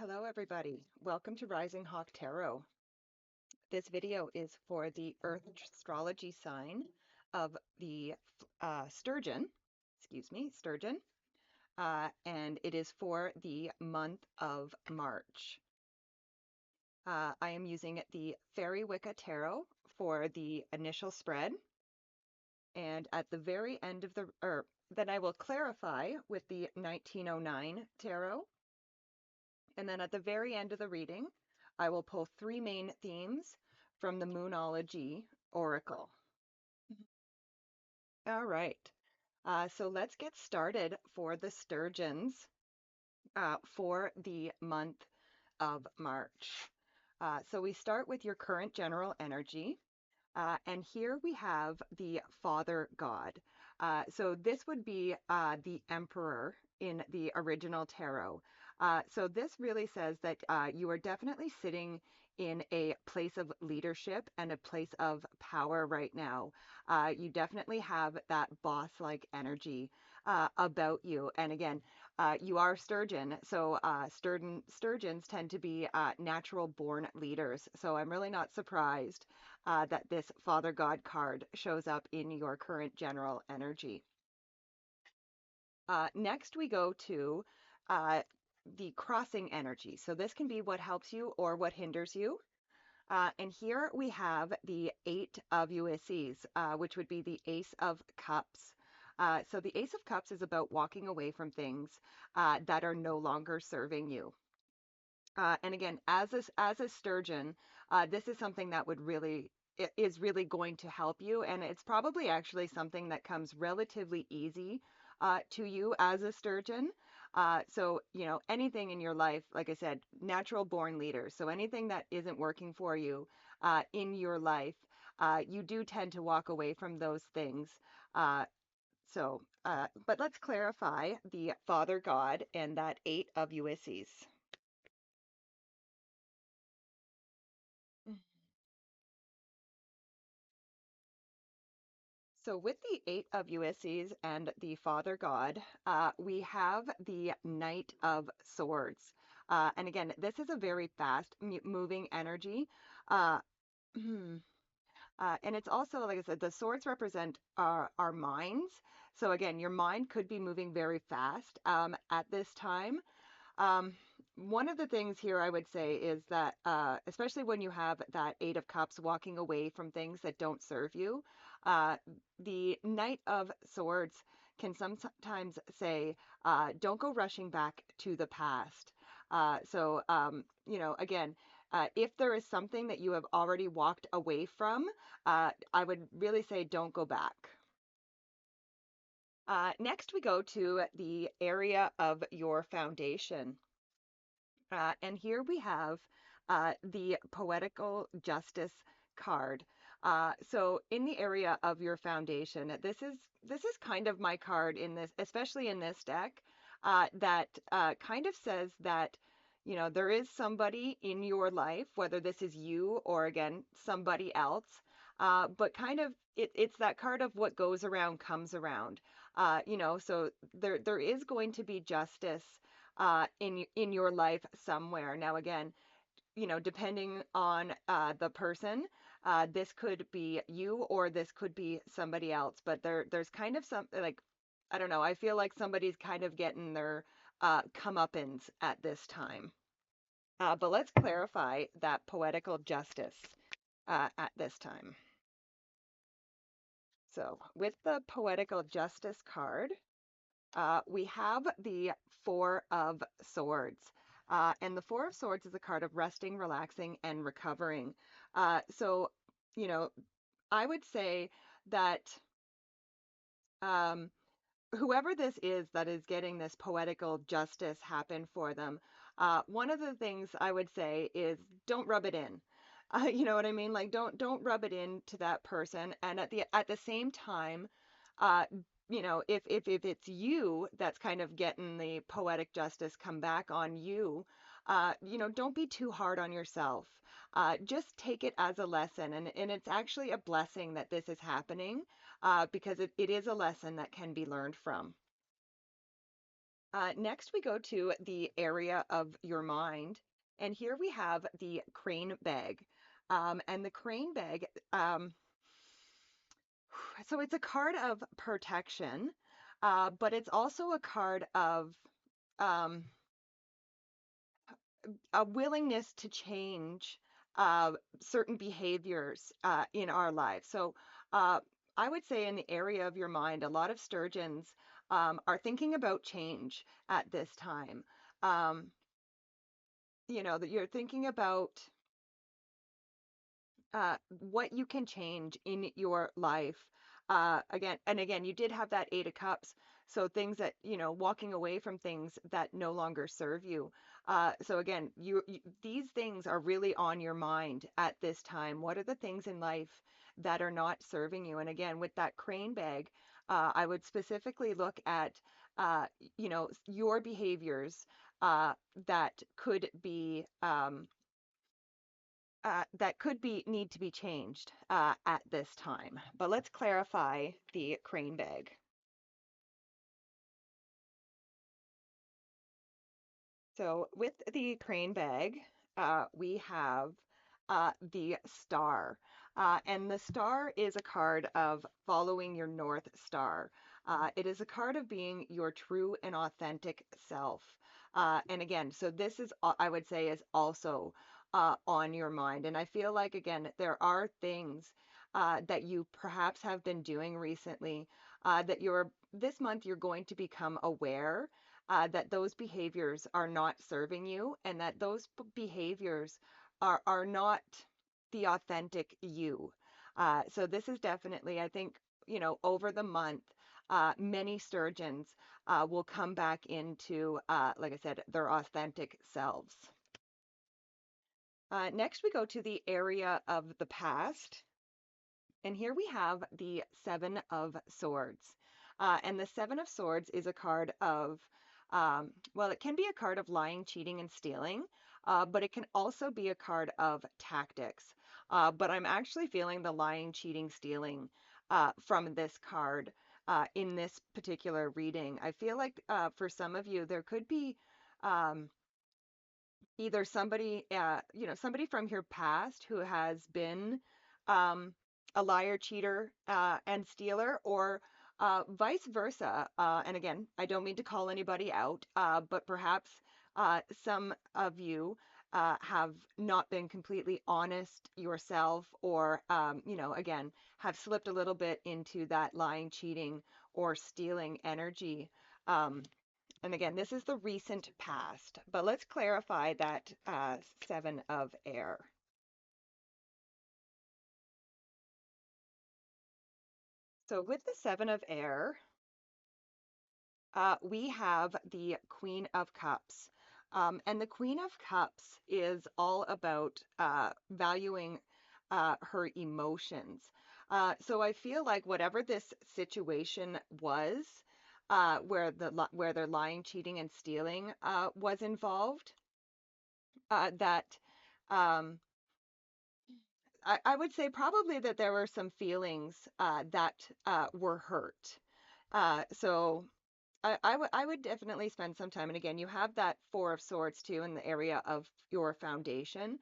Hello, everybody. Welcome to Rising Hawk Tarot. This video is for the Earth astrology sign of the Sturgeon, Sturgeon, and it is for the month of March. I am using the Fairy Wicca Tarot for the initial spread, and at the very end of then I will clarify with the 1909 Tarot. And then at the very end of the reading, I will pull three main themes from the Moonology Oracle. All right. So let's get started for the Sturgeons for the month of March. So we start with your current general energy. And here we have the Father God. So this would be the Emperor in the original tarot. So this really says that you are definitely sitting in a place of leadership and a place of power right now. You definitely have that boss-like energy about you. And again, you are Sturgeon, so Sturgeons tend to be natural born leaders. So I'm really not surprised that this Father God card shows up in your current general energy. Next, we go to uh, the crossing energy. So this can be what helps you or what hinders you. And here we have the Eight of Ulysses, which would be the Ace of Cups. So the Ace of Cups is about walking away from things that are no longer serving you. And again, as a Sturgeon, this is something that would really is really going to help you, and it's probably actually something that comes relatively easy to you as a Sturgeon. So anything in your life, like I said, natural born leaders. So anything that isn't working for you in your life, you do tend to walk away from those things. Uh, but let's clarify the Father God and that Eight of Ulysses. So with the Eight of Ulysses and the Father God, we have the Knight of Swords. And again, this is a very fast moving energy. Uh, and it's also, like I said, the swords represent our minds. So again, your mind could be moving very fast at this time. Um, One of the things here I would say is that, especially when you have that Eight of Cups walking away from things that don't serve you, uh, the Knight of Swords can sometimes say, don't go rushing back to the past. Again, if there is something that you have already walked away from, I would really say don't go back. Next, we go to the area of your foundation. And here we have the Poetical Justice card. So in the area of your foundation, this is kind of my card in this, especially in this deck, that kind of says that there is somebody in your life, whether this is you or again somebody else, but kind of it's that card of what goes around comes around. So there is going to be justice in your life somewhere. Now, again, depending on the person, this could be you or this could be somebody else. But there's kind of something like, I don't know. I feel like somebody's kind of getting their comeuppance at this time. But let's clarify that poetical justice at this time. So with the poetical justice card, we have the Four of Swords. And the Four of Swords is a card of resting, relaxing, and recovering. So, you know, I would say that um, whoever this is that is getting this poetical justice happen for them, one of the things I would say is don't rub it in. You know what I mean? Like don't rub it in to that person. And at the same time, uh, if it's you that's kind of getting the poetic justice come back on you, don't be too hard on yourself. Just take it as a lesson, and it's actually a blessing that this is happening because it is a lesson that can be learned from. Next, we go to the area of your mind. And here we have the crane bag. And the crane bag, so it's a card of protection, but it's also a card of um, a willingness to change uh, certain behaviors in our lives. So uh, I would say in the area of your mind, a lot of sturgeons are thinking about change at this time. Um, that you're thinking about what you can change in your life. Again, you did have that Eight of Cups. So things that, walking away from things that no longer serve you. So again, these things are really on your mind at this time. What are the things in life that are not serving you? And again, with that crane bag, I would specifically look at, your behaviors uh, that could be need to be changed at this time. But let's clarify the crane bag. So with the crane bag, we have the star. And the star is a card of following your North Star. It is a card of being your true and authentic self. And again, so this is, I would say, is also on your mind. And I feel like, again, there are things that you perhaps have been doing recently that this month you're going to become aware that those behaviors are not serving you and that those behaviors are not the authentic you. So this is definitely, I think, over the month, many sturgeons will come back into, like I said, their authentic selves. Next, we go to the area of the past. And here we have the Seven of Swords. And the Seven of Swords is a card of, well, it can be a card of lying, cheating, and stealing, but it can also be a card of tactics. But I'm actually feeling the lying, cheating, stealing from this card in this particular reading. I feel like for some of you, there could be. Um, Either somebody, somebody from your past who has been um, a liar, cheater, and stealer, or vice versa. And again, I don't mean to call anybody out, but perhaps some of you have not been completely honest yourself, or, again, have slipped a little bit into that lying, cheating, or stealing energy. And again, this is the recent past, but let's clarify that Seven of Air. So with the Seven of Air, we have the Queen of Cups. And the Queen of Cups is all about valuing her emotions. So I feel like whatever this situation was, where they're lying, cheating, and stealing was involved, that um, I would say probably that there were some feelings that were hurt. So I would definitely spend some time. And again, you have that Four of Swords too in the area of your foundation.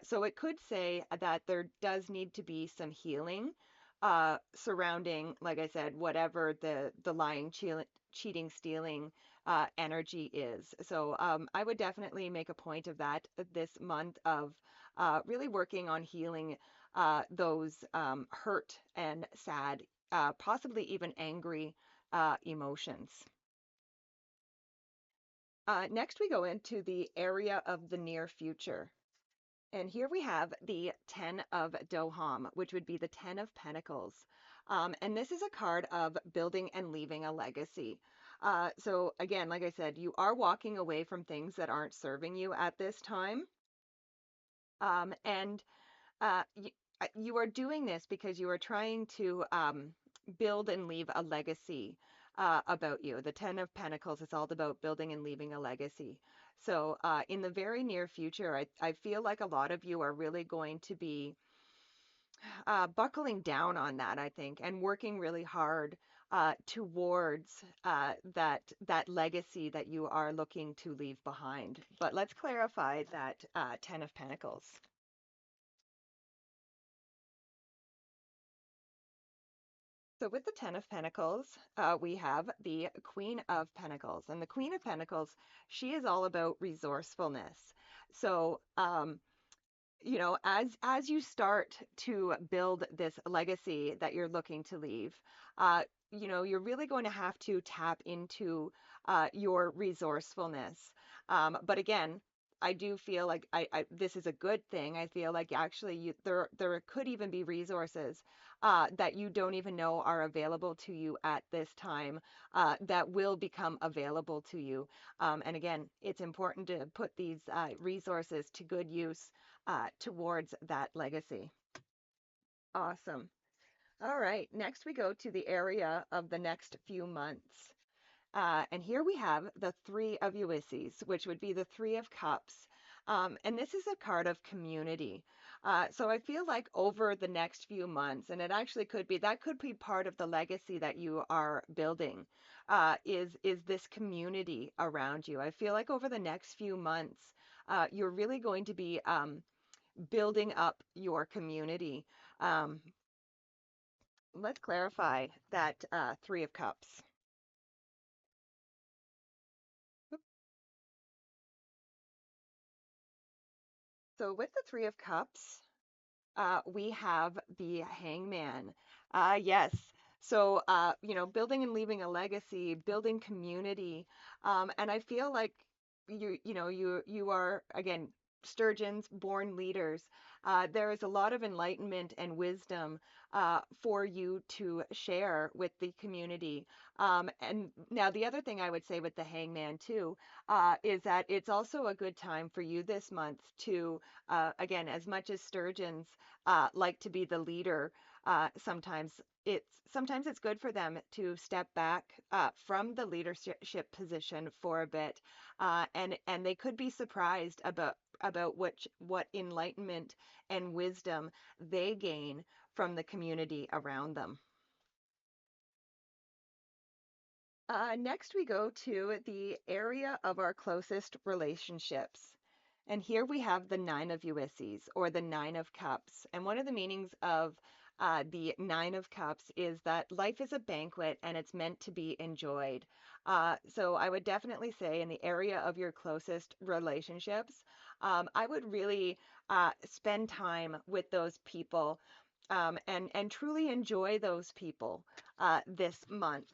So it could say that there does need to be some healing surrounding, like I said, whatever the lying, cheating, stealing energy is. So I would definitely make a point of that this month of really working on healing those hurt and sad, possibly even angry emotions. Next, we go into the area of the near future. And here we have the Ten of Doham, which would be the Ten of Pentacles. And this is a card of building and leaving a legacy. So again, like I said, you are walking away from things that aren't serving you at this time. And you, you are doing this because you are trying to build and leave a legacy about you. The Ten of Pentacles is all about building and leaving a legacy. So in the very near future, I feel like a lot of you are really going to be buckling down on that, I think, and working really hard towards that legacy that you are looking to leave behind. But let's clarify that Ten of Pentacles. So with the Ten of Pentacles, we have the Queen of Pentacles, and the Queen of Pentacles, she is all about resourcefulness. So as you start to build this legacy that you're looking to leave, uh, you're really going to have to tap into your resourcefulness. But again, I do feel like this is a good thing. I feel like actually there could even be resources that you don't even know are available to you at this time that will become available to you. And again, it's important to put these resources to good use towards that legacy. Awesome. All right, next we go to the area of the next few months. And here we have the Three of Ulysses, which would be the Three of Cups. And this is a card of community. So I feel like over the next few months, and it actually could be that could be part of the legacy that you are building, is this community around you. I feel like over the next few months, you're really going to be building up your community. Um, let's clarify that Three of Cups. So with the Three of Cups, we have the Hangman. Yes. So, building and leaving a legacy, building community. And I feel like you are, again, Sturgeons, born leaders. There is a lot of enlightenment and wisdom for you to share with the community. And now the other thing I would say with the Hangman too, is that it's also a good time for you this month to, again, as much as Sturgeons like to be the leader. Sometimes it's good for them to step back from the leadership position for a bit, and they could be surprised about what enlightenment and wisdom they gain from the community around them. Next, we go to the area of our closest relationships. And here we have the Nine of Ulysses, or the Nine of Cups. And one of the meanings of the Nine of Cups is that life is a banquet and it's meant to be enjoyed. So I would definitely say in the area of your closest relationships, I would really spend time with those people, and truly enjoy those people this month.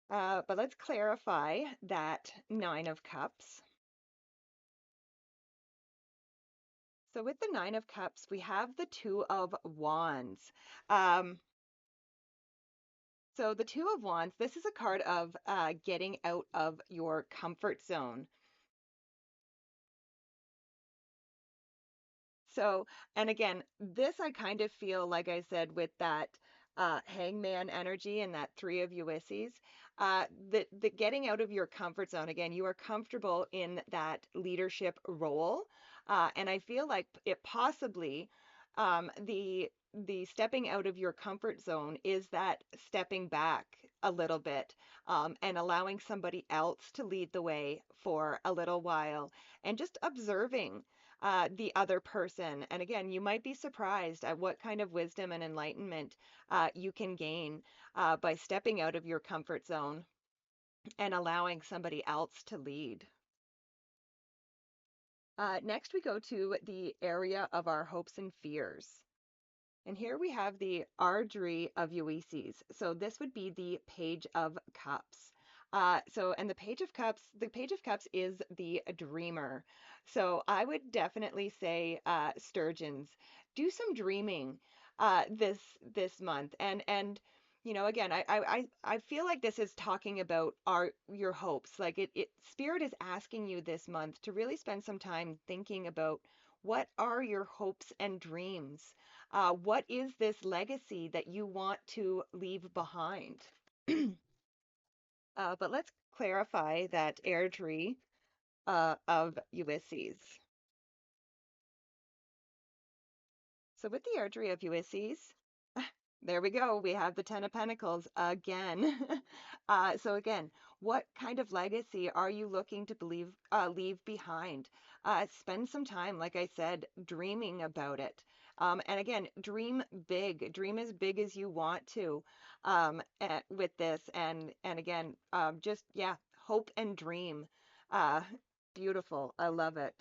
But let's clarify that Nine of Cups. So with the Nine of Cups, we have the Two of Wands. Um, so the Two of Wands, this is a card of getting out of your comfort zone. So, and again, this I kind of feel like I said with that hangman energy and that Three of Ulysses, the getting out of your comfort zone. Again, you are comfortable in that leadership role, and I feel like it possibly the stepping out of your comfort zone is that stepping back a little bit, and allowing somebody else to lead the way for a little while and just observing the other person. And again, you might be surprised at what kind of wisdom and enlightenment you can gain by stepping out of your comfort zone and allowing somebody else to lead. Next, we go to the area of our hopes and fears. And here we have the Ardry of Ulysses. So this would be the Page of Cups. And the Page of Cups is the dreamer. So I would definitely say, Sturgeons, do some dreaming this month. And again, I feel like this is talking about your hopes. Like Spirit is asking you this month to really spend some time thinking about what are your hopes and dreams. What is this legacy that you want to leave behind? But let's clarify that Airdrie of Ulysses. So with the Airdrie of Ulysses, There we go. We have the Ten of Pentacles again. So again, what kind of legacy are you looking to leave behind? Spend some time, like I said, dreaming about it. And again, dream big. Dream as big as you want to with this. And again, just yeah, hope and dream. Uh, Beautiful. I love it.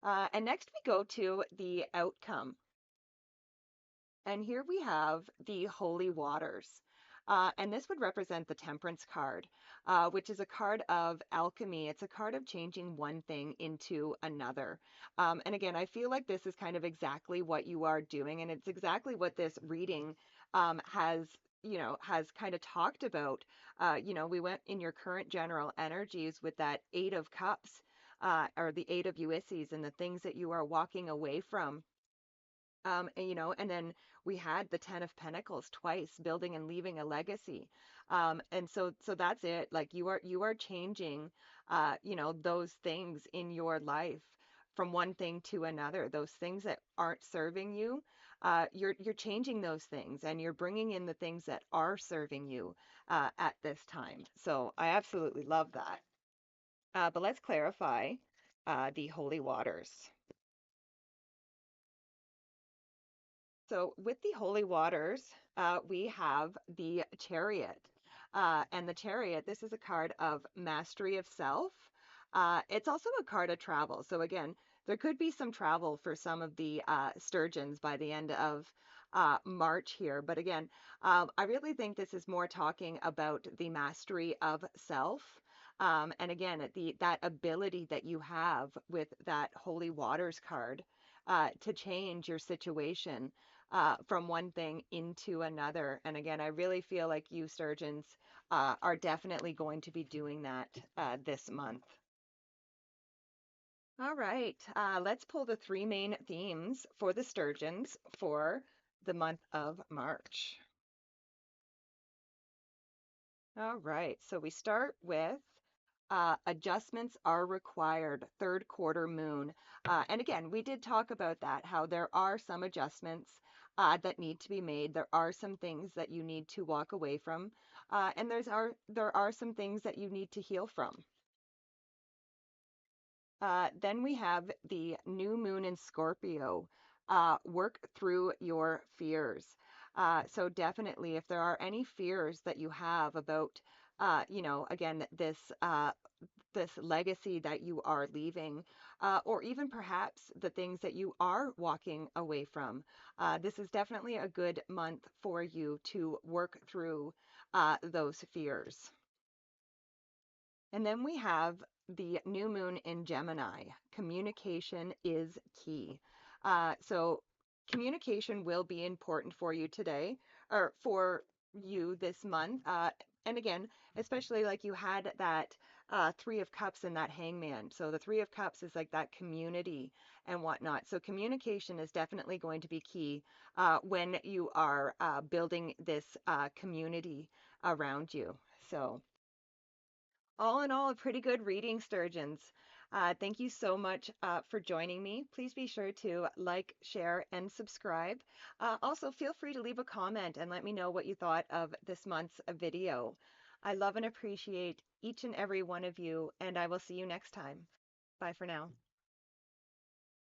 And next we go to the outcome. And here we have the holy waters. And this would represent the temperance card, which is a card of alchemy. It's a card of changing one thing into another. And again, I feel like this is kind of exactly what you are doing. And it's exactly what this reading has kind of talked about. We went in your current general energies with that Eight of Cups, or the Eight of Ulysses, and the things that you are walking away from. And then we had the Ten of Pentacles twice, building and leaving a legacy. And so that's it. Like you are changing, those things in your life from one thing to another. Those things that aren't serving you, you're changing those things, and you're bringing in the things that are serving you at this time. So I absolutely love that. But let's clarify the holy waters. So, with the holy waters, we have the chariot. And the chariot, this is a card of mastery of self. It's also a card of travel. So, again, there could be some travel for some of the sturgeons by the end of March here. But again, I really think this is more talking about the mastery of self. And again, that ability that you have with that holy waters card to change your situation from one thing into another. And again, I really feel like you sturgeons are definitely going to be doing that this month. All right, let's pull the three main themes for the sturgeons for the month of March. All right, so we start with adjustments are required, third quarter moon. And again, we did talk about that, how there are some adjustments that need to be made. There are some things that you need to walk away from, and there are some things that you need to heal from. Then we have the new moon in Scorpio. Work through your fears. So definitely, if there are any fears that you have about, again, this legacy that you are leaving, or even perhaps the things that you are walking away from, this is definitely a good month for you to work through those fears. And then we have the new moon in Gemini. Communication is key. So, communication will be important for you today, or for you this month. And again, especially like you had that Three of Cups and that Hangman. So, the Three of Cups is like that community and whatnot. So, communication is definitely going to be key when you are building this community around you. So, all in all, a pretty good reading, Sturgeons. Thank you so much for joining me. Please be sure to like, share, and subscribe. Also, feel free to leave a comment and let me know what you thought of this month's video. I love and appreciate each and every one of you, and I will see you next time. Bye for now.